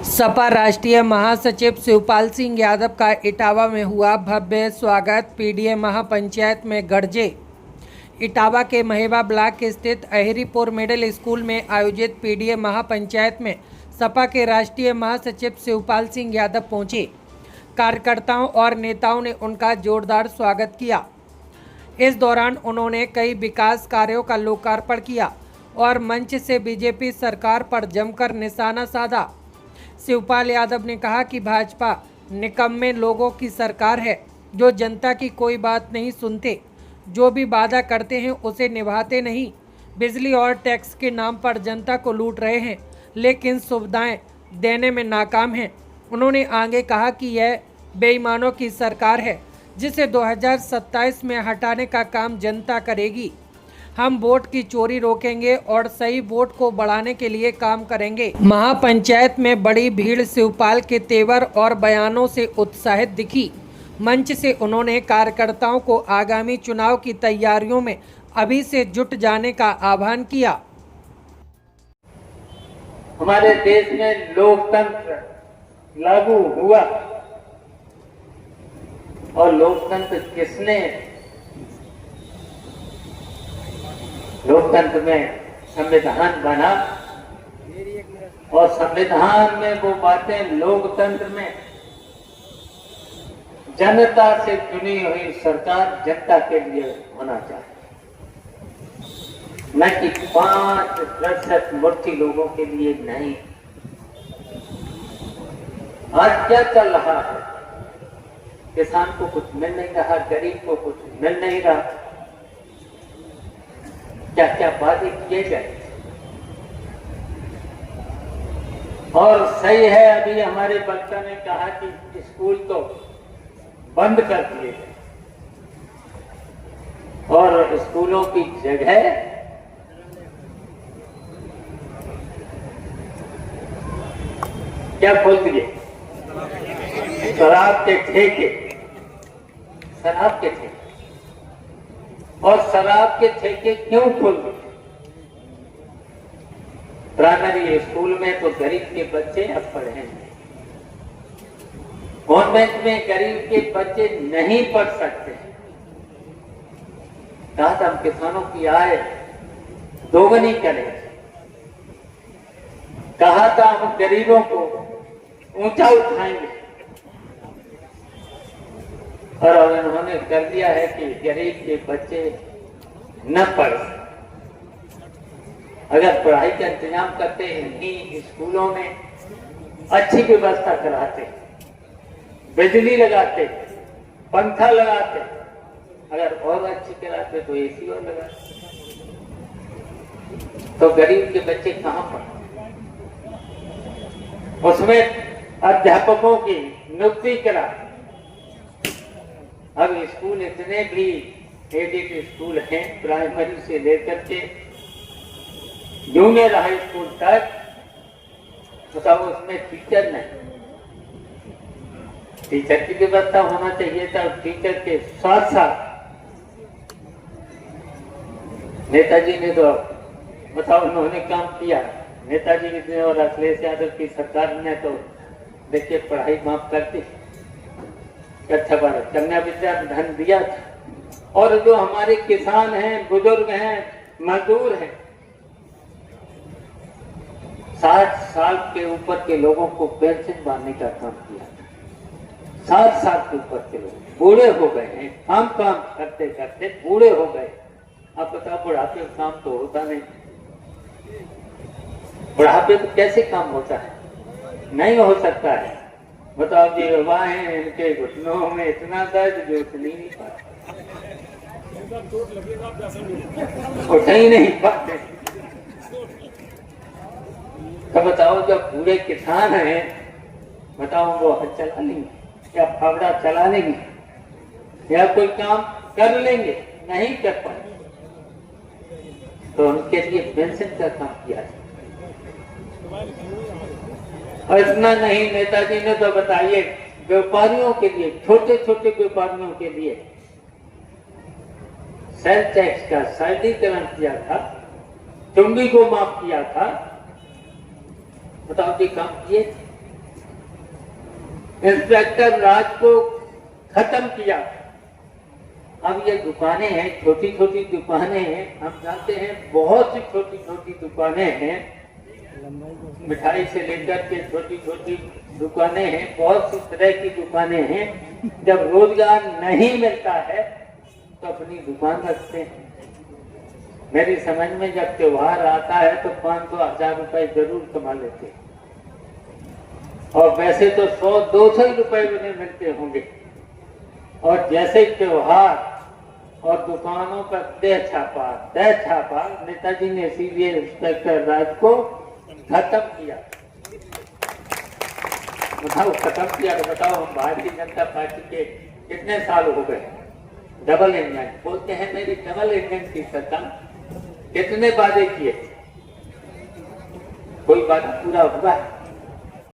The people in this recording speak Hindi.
सपा राष्ट्रीय महासचिव शिवपाल सिंह यादव का इटावा में हुआ भव्य स्वागत। पीडीए महापंचायत में गरजे। इटावा के महेवा ब्लॉक स्थित अहिरीपुर मिडिल स्कूल में आयोजित पीडीए महापंचायत में सपा के राष्ट्रीय महासचिव शिवपाल सिंह यादव पहुंचे। कार्यकर्ताओं और नेताओं ने उनका जोरदार स्वागत किया। इस दौरान उन्होंने कई विकास कार्यों का लोकार्पण किया और मंच से बीजेपी सरकार पर जमकर निशाना साधा। शिवपाल यादव ने कहा कि भाजपा निकम्मे लोगों की सरकार है जो जनता की कोई बात नहीं सुनते, जो भी वादा करते हैं उसे निभाते नहीं। बिजली और टैक्स के नाम पर जनता को लूट रहे हैं, लेकिन सुविधाएं देने में नाकाम हैं। उन्होंने आगे कहा कि यह बेईमानों की सरकार है जिसे 2027 में हटाने का काम जनता करेगी। हम वोट की चोरी रोकेंगे और सही वोट को बढ़ाने के लिए काम करेंगे। महापंचायत में बड़ी भीड़ शिवपाल के तेवर और बयानों से उत्साहित दिखी। मंच से उन्होंने कार्यकर्ताओं को आगामी चुनाव की तैयारियों में अभी से जुट जाने का आह्वान किया। हमारे देश में लोकतंत्र लागू हुआ और लोकतंत्र किसने? लोकतंत्र में संविधान बना और संविधान में वो बातें लोकतंत्र में जनता से चुनी हुई सरकार जनता के लिए होना चाहिए, न कि 5% मूर्ति लोगों के लिए नहीं। आज क्या चल रहा है? किसान को कुछ मिल नहीं रहा, गरीब को कुछ मिल नहीं रहा। क्या क्या वादे किए गए और सही है। अभी हमारे वक्ता ने कहा कि स्कूल तो बंद कर दिए गए और स्कूलों की जगह क्या खोल दिए? शराब के ठेके। शराब के ठेके और शराब के ठेके क्यों खोल दिए? प्राइमरी स्कूल में तो गरीब के बच्चे अब पढ़ेंगे, कॉन्वेंट में गरीब के बच्चे नहीं पढ़ सकते। कहा था हम किसानों की आय दोगुनी करें, कहा था हम गरीबों को ऊंचा उठाएंगे और उन्होंने कर दिया है कि गरीब के बच्चे न पढ़। अगर पढ़ाई का इंतजाम करते इन्हीं स्कूलों में, अच्छी व्यवस्था कराते, बिजली लगाते, पंखा लगाते, अगर और अच्छी कराते तो एसी और लगाते, तो गरीब के बच्चे कहां पढ़ते? उसमें अध्यापकों की नियुक्ति करा। अब स्कूल इतने भी एडेड स्कूल हैं, प्राइमरी से लेकर के जूनियर हाई स्कूल तक, बताओ उसमें टीचर नहीं। टीचर की व्यवस्था होना चाहिए था। टीचर के साथ साथ नेताजी ने तो बताओ उन्होंने काम किया। नेताजी ने और अखिलेश यादव की सरकार ने तो देखिए पढ़ाई माफ कर दी, अच्छा भारत कन्या विद्या धन दिया था। और जो हमारे किसान हैं, बुजुर्ग हैं, मजदूर हैं, 60 साल के ऊपर के लोगों को पेंशन बांधने का काम किया था। 60 साल के ऊपर के लोग बूढ़े हो गए हैं, काम करते करते बूढ़े हो गए। आप बताओ बुढ़ापे में काम तो होता नहीं। बुढ़ापे में कैसे काम होता है? नहीं हो सकता है। बताओ जी युवा हैं, इनके घुटनों में इतना दर्द जो उठ नहीं पाते, उठ ही नहीं पाते। तो बताओ जब पूरे किसान हैं, बताओ वो हल चला लेंगे या फावड़ा चला लेंगे या कोई काम कर लेंगे? नहीं कर पाए। तो उनके लिए पेंशन का काम किया जाए। और इतना नहीं, नेताजी ने तो बताइए व्यापारियों के लिए, छोटे छोटे व्यापारियों के लिए सेल टैक्स का सरलीकरण किया था, चुंगी को माफ किया था। बताओ जी काम किए? इंस्पेक्टर राज को खत्म किया। अब ये दुकानें हैं, छोटी छोटी दुकानें हैं, हम जानते हैं बहुत सी छोटी छोटी दुकानें हैं, मिठाई से लेकर के छोटी छोटी दुकानें हैं, बहुत सी तरह की दुकानें हैं। जब रोजगार नहीं मिलता है तो अपनी दुकान रखते हैं। मेरी समझ में जब त्योहार आता है तो 500-1000 रुपए जरूर कमा लेते हैं, और वैसे तो 100-200 रुपए उन्हें मिलते होंगे। और जैसे त्योहार और दुकानों पर तय छापा नेताजी ने सीधे इंस्पेक्टर राज को खत्म किया। बताओ खत्म किया तो बताओ, हम भारतीय जनता पार्टी के कितने साल हो गए? डबल इंजन बोलते हैं, मेरी डबल इंजन की सरकार। कितने वादे किए, कोई वादा पूरा हुआ है?